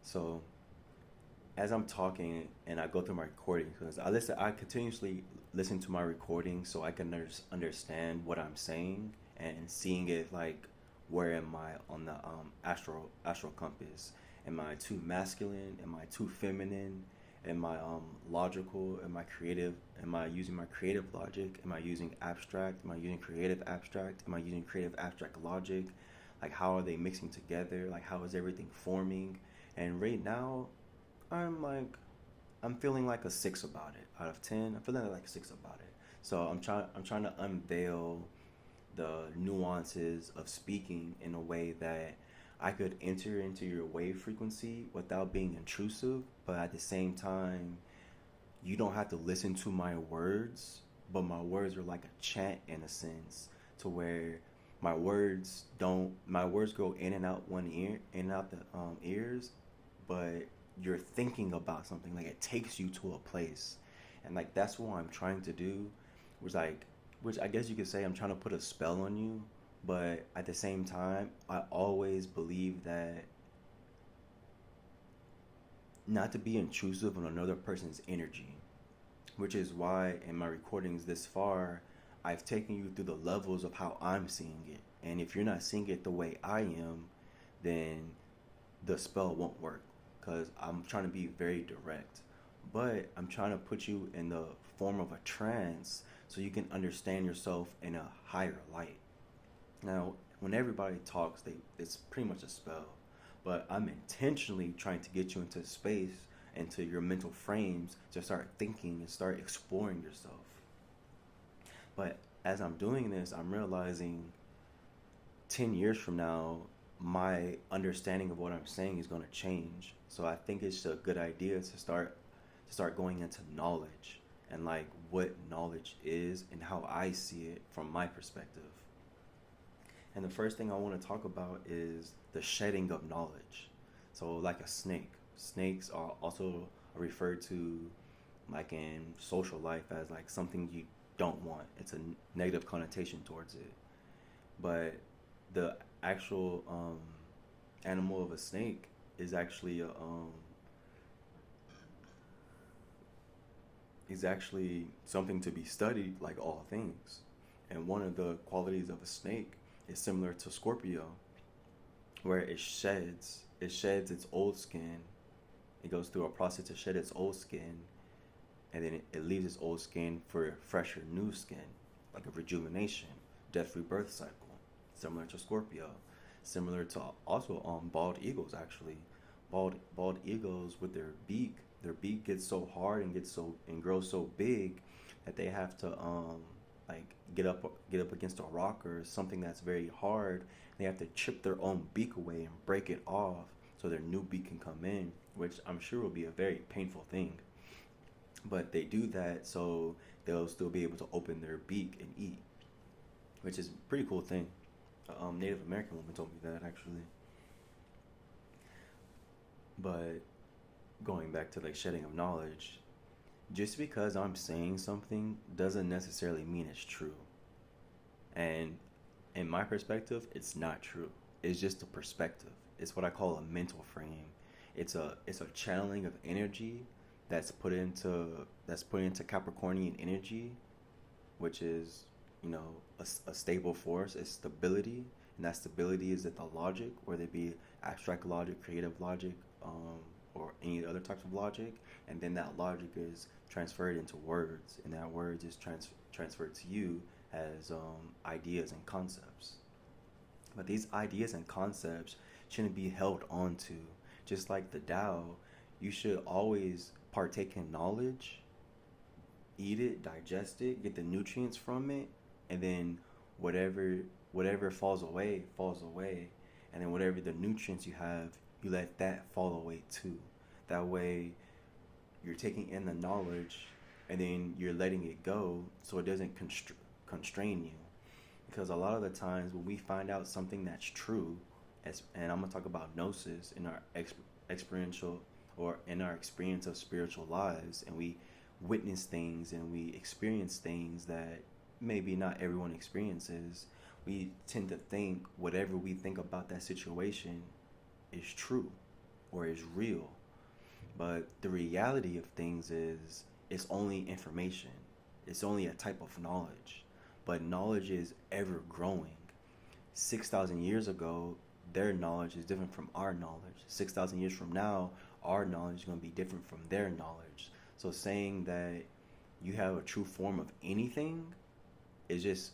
So as I'm talking and I go through my recording, because I continuously listen to my recording so I can understand what I'm saying and seeing it like where am I on the astral compass? Am I too masculine? Am I too feminine? Am I logical? Am I creative? Am I using my creative logic? Am I using abstract? Am I using creative abstract? Am I using creative abstract logic? Like how are they mixing together? Like how is everything forming? And right now, I'm like, I'm feeling like a six about it. Out of 10, I'm feeling like a six about it. So I'm trying to unveil the nuances of speaking in a way that I could enter into your wave frequency without being intrusive, but at the same time, you don't have to listen to my words, but my words are like a chant in a sense, to where my words go in and out one ear, in and out the ears, but you're thinking about something, like it takes you to a place, and like that's what I'm trying to do, which like, which I guess you could say I'm trying to put a spell on you, but at the same time, I always believe that not to be intrusive on another person's energy, which is why in my recordings this far, I've taken you through the levels of how I'm seeing it. And if you're not seeing it the way I am, then the spell won't work because I'm trying to be very direct. But I'm trying to put you in the form of a trance so you can understand yourself in a higher light. Now, when everybody talks, it's pretty much a spell. But I'm intentionally trying to get you into space, into your mental frames to start thinking and start exploring yourself. But as I'm doing this, I'm realizing 10 years from now, my understanding of what I'm saying is going to change. So I think it's a good idea to start going into knowledge and like what knowledge is and how I see it from my perspective. And the first thing I want to talk about is the shedding of knowledge. So, like a snake, snakes are also referred to, like in social life, as like something you don't want. It's a negative connotation towards it. But the actual animal of a snake is actually is actually something to be studied, like all things. And one of the qualities of a snake is similar to Scorpio, where it sheds its old skin. It goes through a process to shed its old skin, and then it leaves its old skin for fresher new skin, like a rejuvenation, death rebirth cycle, similar to Scorpio, similar to also bald eagles actually. Bald eagles with their beak gets so hard and gets so and grows so big that they have to like get up against a rock or something that's very hard. They have to chip their own beak away and break it off so their new beak can come in, which I'm sure will be a very painful thing. But they do that so they'll still be able to open their beak and eat, which is a pretty cool thing. Native American woman told me that actually. But going back to like shedding of knowledge, just because I'm saying something doesn't necessarily mean it's true. And in my perspective, it's not true. It's just a perspective. It's what I call a mental frame. It's a channeling of energy that's put into Capricornian energy, which is, a stable force. It's stability, and that stability is at the logic, whether it be abstract logic, creative logic, or any other types of logic, and then that logic is transferred into words, and that words is transferred to you as ideas and concepts. But these ideas and concepts shouldn't be held onto. Just like the Tao, you should always partake in knowledge, eat it, digest it, get the nutrients from it, and then whatever whatever falls away, and then whatever the nutrients you have, you let that fall away too. That way, you're taking in the knowledge, and then you're letting it go, so it doesn't constrain you. Because a lot of the times when we find out something that's true, and I'm gonna talk about gnosis in our experiential or in our experience of spiritual lives, and we witness things and we experience things that maybe not everyone experiences, we tend to think whatever we think about that situation is true. or is real. But the reality of things is it's only information. It's only a type of knowledge. But knowledge is ever growing. 6,000 years ago, their knowledge is different from our knowledge. 6,000 years from now, our knowledge is going to be different from their knowledge. So saying that you have a true form of anything is just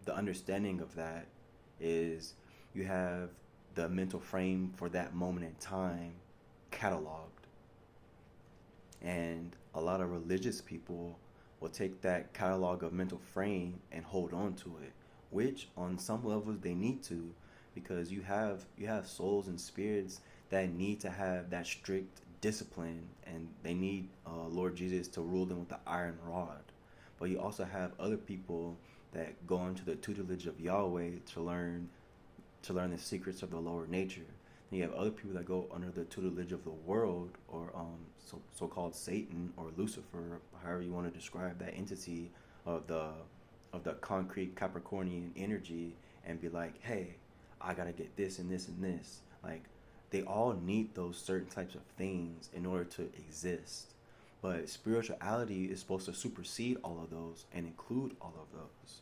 the understanding of that is you have the mental frame for that moment in time cataloged. And a lot of religious people will take that catalog of mental frame and hold on to it, which on some levels they need to, because you have souls and spirits that need to have that strict discipline, and they need Lord Jesus to rule them with the iron rod. But you also have other people that go into the tutelage of Yahweh to learn the secrets of the lower nature. Then you have other people that go under the tutelage of the world, or so-called Satan or Lucifer, however you want to describe that entity of the concrete Capricornian energy, and be like, hey, I gotta get this and this and this. Like, they all need those certain types of things in order to exist. But spirituality is supposed to supersede all of those and include all of those.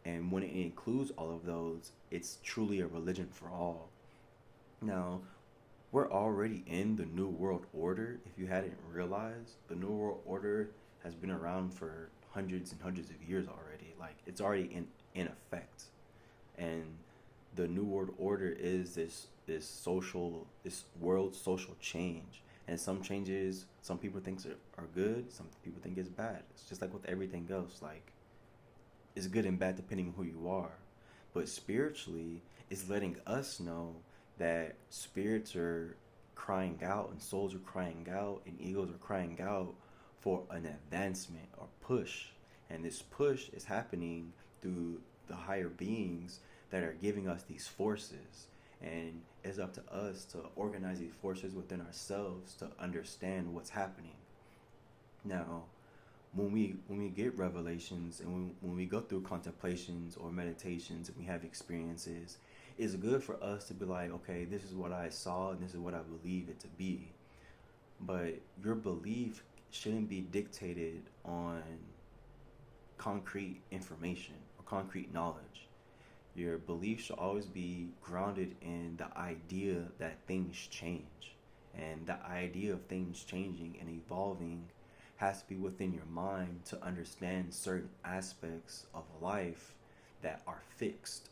And when it includes all of those, it's truly a religion for all. Now, we're already in the New World Order. If you hadn't realized, the New World Order has been around for hundreds and hundreds of years already. Like, it's already in effect. And the New World Order is this world social change. And some changes, some people think are good, some people think it's bad. It's just like with everything else. Like, it's good and bad depending on who you are. But spiritually, it's letting us know that spirits are crying out, and souls are crying out, and egos are crying out for an advancement or push. And this push is happening through the higher beings that are giving us these forces. And it's up to us to organize these forces within ourselves to understand what's happening. Now, when we get revelations, and when we go through contemplations or meditations and we have experiences, it's good for us to be like, okay, this is what I saw and this is what I believe it to be. But your belief shouldn't be dictated on concrete information or concrete knowledge. Your belief should always be grounded in the idea that things change. And the idea of things changing and evolving has to be within your mind to understand certain aspects of life that are fixed.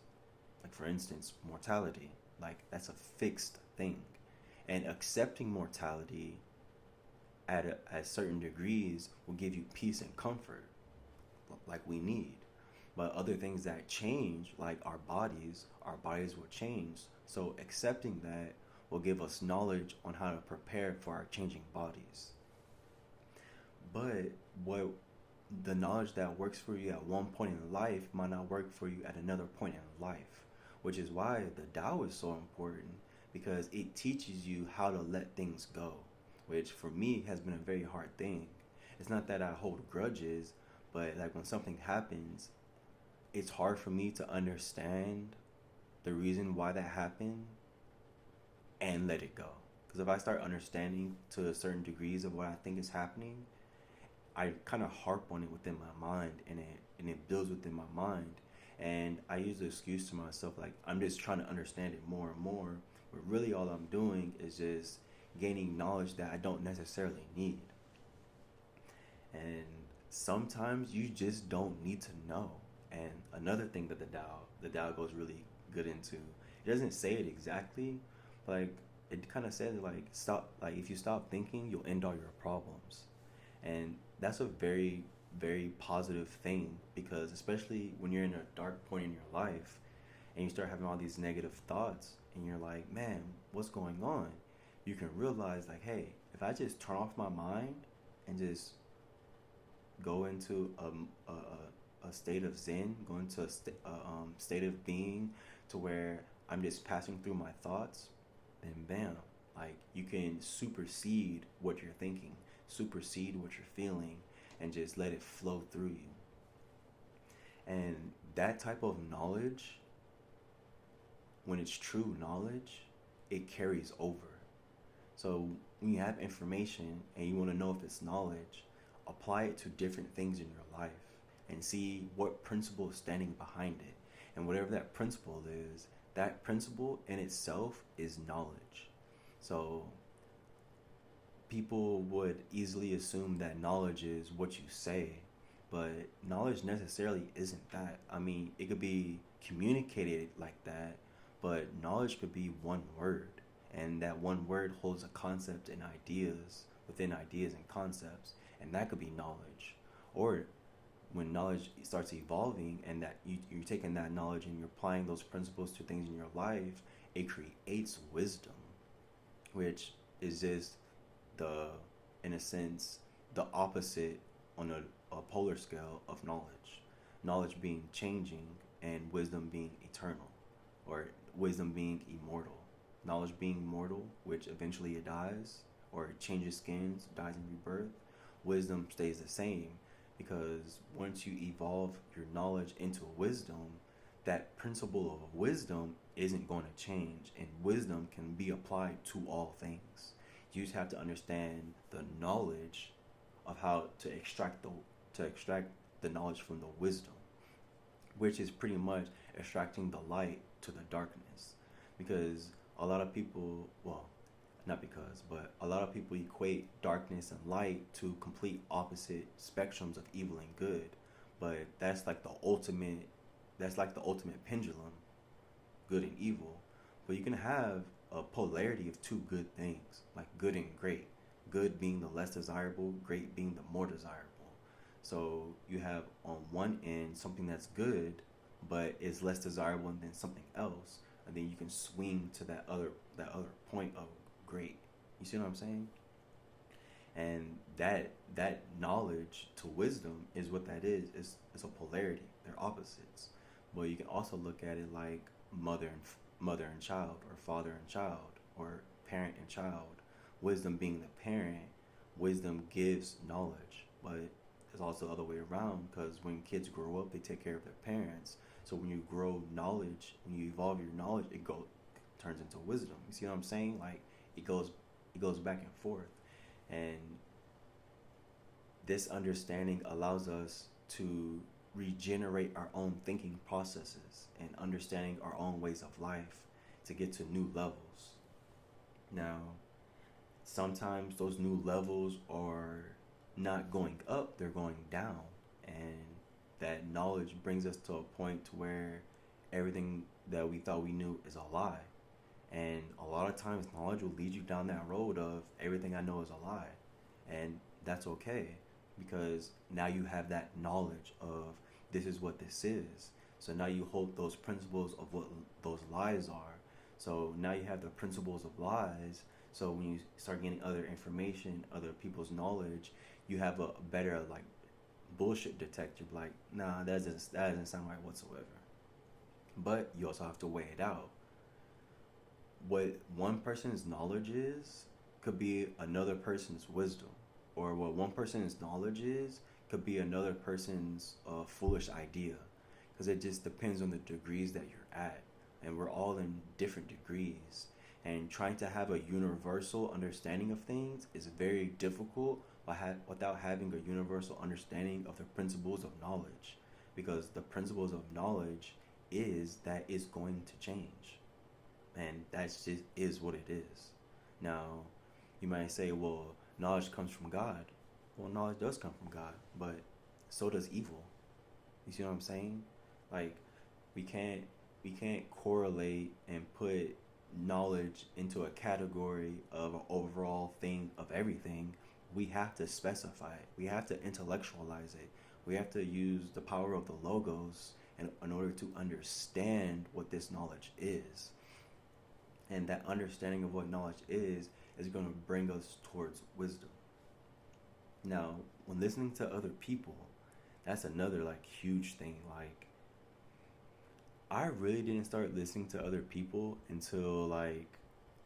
Like, for instance, mortality. Like, that's a fixed thing. And accepting mortality at certain degrees will give you peace and comfort, like we need. But other things that change, like our bodies will change. So accepting that will give us knowledge on how to prepare for our changing bodies. But what the knowledge that works for you at one point in life might not work for you at another point in life, which is why the Tao is so important, because it teaches you how to let things go, which for me has been a very hard thing. It's not that I hold grudges, but like when something happens, it's hard for me to understand the reason why that happened and let it go. Because if I start understanding to certain degrees of what I think is happening, I kind of harp on it within my mind, and it builds within my mind. And I use the excuse to myself, like, I'm just trying to understand it more and more. But really all I'm doing is just gaining knowledge that I don't necessarily need. And sometimes you just don't need to know. And another thing that the Tao goes really good into, it doesn't say it exactly, like it kind of says like stop, like if you stop thinking, you'll end all your problems. And that's a very, very positive thing, because especially when you're in a dark point in your life and you start having all these negative thoughts and you're like, man, what's going on? You can realize like, hey, if I just turn off my mind and just go into a state of Zen, go into a state of being to where I'm just passing through my thoughts, then bam, like you can supersede what you're thinking, supersede what you're feeling, and just let it flow through you. And that type of knowledge, when it's true knowledge, it carries over. So when you have information and you want to know if it's knowledge, apply it to different things in your life and see what principle is standing behind it. And whatever that principle is, that principle in itself is knowledge. So people would easily assume that knowledge is what you say, but knowledge necessarily isn't that. I mean, it could be communicated like that, but knowledge could be one word, and that one word holds a concept and ideas within ideas and concepts, and that could be knowledge. Or when knowledge starts evolving and that you're taking that knowledge and you're applying those principles to things in your life, it creates wisdom, which is just the, in a sense, the opposite on a polar scale of knowledge. Knowledge being changing and wisdom being eternal, or wisdom being immortal. Knowledge being mortal, which eventually it dies, or it changes skins, dies in rebirth. Wisdom stays the same, because once you evolve your knowledge into wisdom, that principle of wisdom isn't going to change, and wisdom can be applied to all things. You just have to understand the knowledge of how to extract the knowledge from the wisdom, which is pretty much extracting the light to the darkness. Because a lot of people, well, not because, but a lot of people equate darkness and light to complete opposite spectrums of evil and good. But that's like the ultimate pendulum, good and evil. But you can have a polarity of two good things, like good and great. Good being the less desirable, great being the more desirable. So you have on one end something that's good, but is less desirable than something else, and then you can swing to that other point of great. You see what I'm saying? And that knowledge to wisdom is what that is. It's a polarity. They're opposites. But you can also look at it like mother and child, or father and child, or parent and child. Wisdom being the parent, wisdom gives knowledge, but it's also the other way around, because when kids grow up, they take care of their parents. So when you grow knowledge, when you evolve your knowledge, turns into wisdom. You see what I'm saying? Like it goes back and forth, and this understanding allows us to regenerate our own thinking processes and understanding our own ways of life to get to new levels. Now, sometimes those new levels are not going up, they're going down, and that knowledge brings us to a point to where everything that we thought we knew is a lie. And a lot of times knowledge will lead you down that road of everything I know is a lie. And that's okay, because now you have that knowledge of this is what this is. So now you hold those principles of what those lies are. So now you have the principles of lies. So when you start getting other information, other people's knowledge, you have a better like bullshit detector. Like, nah, that doesn't sound right whatsoever. But you also have to weigh it out. What one person's knowledge is could be another person's wisdom, or what one person's knowledge is could be another person's foolish idea, because it just depends on the degrees that you're at, and we're all in different degrees. And trying to have a universal understanding of things is very difficult without having a universal understanding of the principles of knowledge, because the principles of knowledge is that it's going to change, and that's just is what it is. Now, you might say, well, knowledge comes from God. Well, knowledge does come from God, but so does evil. You see what I'm saying? Like, we can't correlate and put knowledge into a category of an overall thing of everything. We have to specify it. We have to intellectualize it. We have to use the power of the logos in order to understand what this knowledge is. And that understanding of what knowledge is going to bring us towards wisdom. Now, when listening to other people, that's another like huge thing. Like, I really didn't start listening to other people until like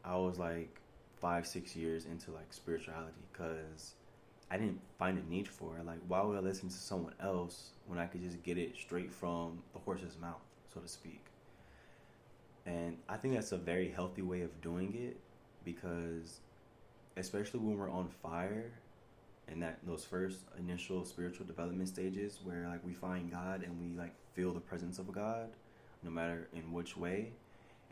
I was like 5-6 years into like spirituality, because I didn't find a need for it. Like, why would I listen to someone else when I could just get it straight from the horse's mouth, so to speak? And I think that's a very healthy way of doing it, because especially when we're on fire and that those first initial spiritual development stages where like we find God and we like feel the presence of God, no matter in which way,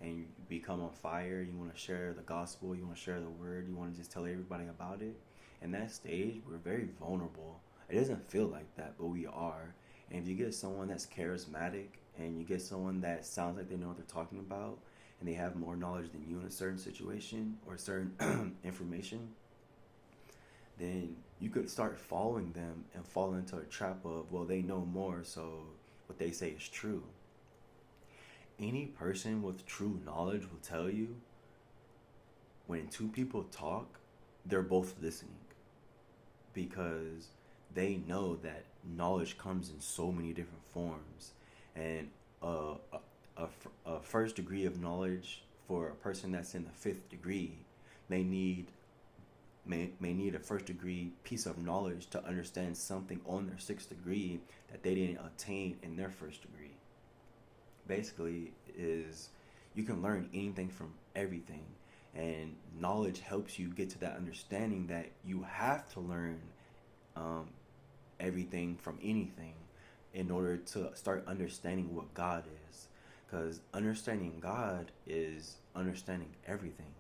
and you become on fire. You want to share the gospel, you want to share the word, you want to just tell everybody about it. In that stage, we're very vulnerable. It doesn't feel like that, but we are. And if you get someone that's charismatic and you get someone that sounds like they know what they're talking about and they have more knowledge than you in a certain situation or certain information, then you could start following them and fall into a trap of, well, they know more, so what they say is true. Any person with true knowledge will tell you when two people talk, they're both listening because they know that knowledge comes in so many different forms. And a first degree of knowledge for a person that's in the fifth degree may need may need a first degree piece of knowledge to understand something on their sixth degree that they didn't attain in their first degree. Basically, is you can learn anything from everything, and knowledge helps you get to that understanding that you have to learn everything from anything in order to start understanding what God is. Because understanding God is understanding everything,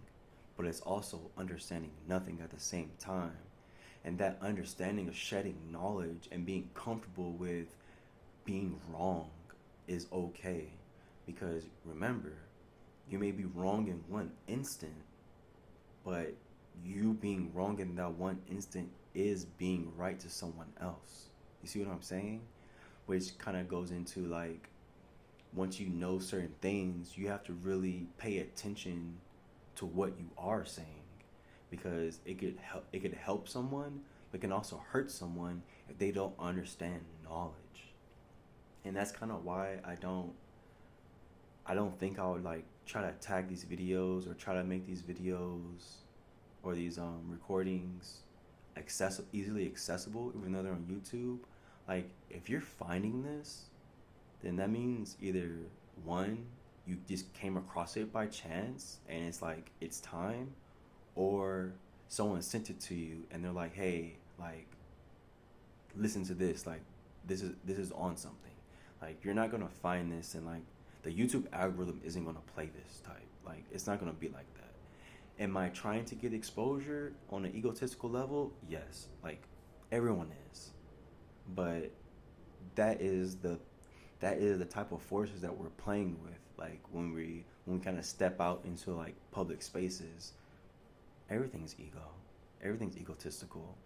but it's also understanding nothing at the same time. And that understanding of shedding knowledge and being comfortable with being wrong is okay. Because remember, you may be wrong in one instant, but you being wrong in that one instant is being right to someone else. You see what I'm saying? Which kind of goes into like, once you know certain things, you have to really pay attention to what you are saying, because it could help someone, but can also hurt someone if they don't understand knowledge. And that's kind of why I don't think I would like try to tag these videos or try to make these videos or these recordings easily accessible, even though they're on YouTube. Like, if you're finding this, then that means either one, you just came across it by chance and it's like it's time, or someone sent it to you and they're like, hey, like, listen to this, like this is on something. Like, you're not gonna find this, and like the YouTube algorithm isn't gonna play this type. Like, it's not gonna be like that. Am I trying to get exposure on an egotistical level? Yes, like everyone is, but that is the type of forces that we're playing with. Like, when we kind of step out into like public spaces, everything's ego, everything's egotistical.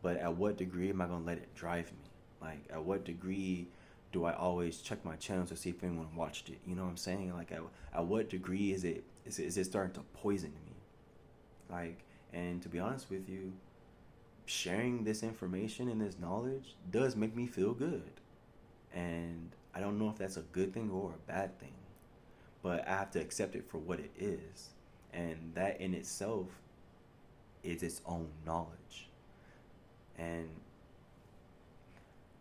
But at what degree am I gonna let it drive me? Like, at what degree do I always check my channel to see if anyone watched it? You know what I'm saying? Like, at what degree is it starting to poison me? Like, and to be honest with you, sharing this information and this knowledge does make me feel good. And I don't know if that's a good thing or a bad thing, but I have to accept it for what it is. And that in itself is its own knowledge. And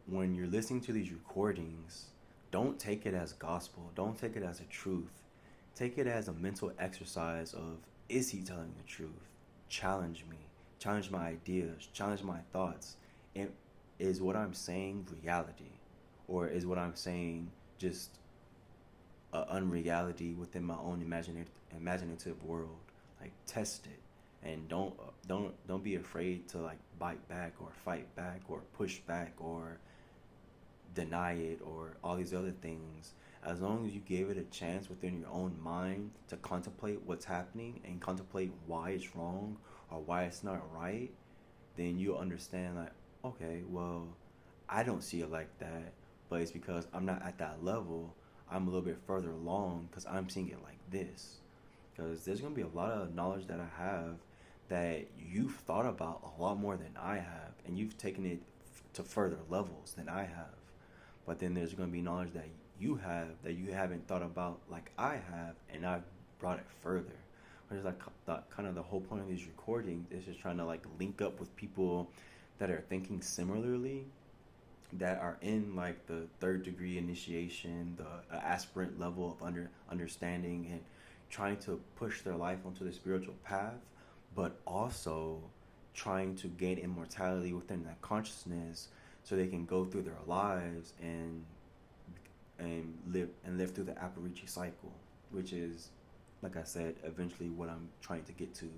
when you're listening to these recordings, don't take it as gospel. Don't take it as a truth. Take it as a mental exercise of, is he telling the truth? Challenge me. Challenge my ideas. Challenge my thoughts. And is what I'm saying reality? Or is what I'm saying just an unreality within my own imaginative world? Like, test it. And don't be afraid to like bite back or fight back or push back or deny it or all these other things. As long as you gave it a chance within your own mind to contemplate what's happening and contemplate why it's wrong or why it's not right, then you'll understand, like, okay, well, I don't see it like that, but it's because I'm not at that level. I'm a little bit further along because I'm seeing it like this. Because there's going to be a lot of knowledge that I have that you've thought about a lot more than I have, and you've taken it to further levels than I have. But then there's going to be knowledge that you have that you haven't thought about like I have, and I've brought it further. Which is like kind of the whole point of these recordings is just trying to like link up with people that are thinking similarly, that are in like the third degree initiation, the aspirant level of understanding, and trying to push their life onto the spiritual path, but also trying to gain immortality within that consciousness so they can go through their lives and live through the Aparici cycle, which is, like I said, eventually what I'm trying to get to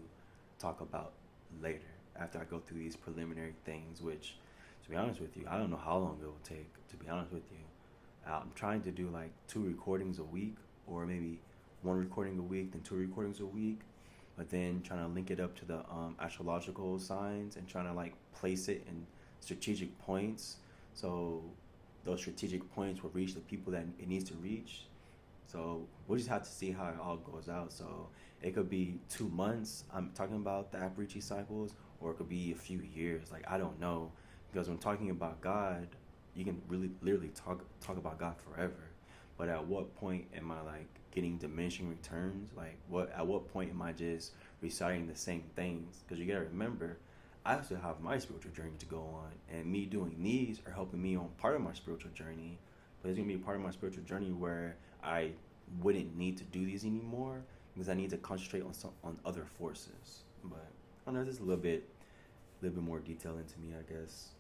talk about later after I go through these preliminary things, which, to be honest with you, I don't know how long it will take, to be honest with you. I'm trying to do like 2 recordings a week, or maybe 1 recording a week, then 2 recordings a week, but then trying to link it up to the astrological signs and trying to like place it in strategic points. So those strategic points will reach the people that it needs to reach. So we'll just have to see how it all goes out. So it could be 2 months, I'm talking about the Aparici cycles, or it could be a few years. Like, I don't know. Because when talking about God, you can really literally talk about God forever. But at what point am I like getting diminishing returns? Like, at what point am I just reciting the same things? Because you gotta remember, I still have my spiritual journey to go on, and me doing these are helping me on part of my spiritual journey. But it's gonna be a part of my spiritual journey where I wouldn't need to do these anymore because I need to concentrate on other forces. But I don't know, there's a little bit more detail into me, I guess.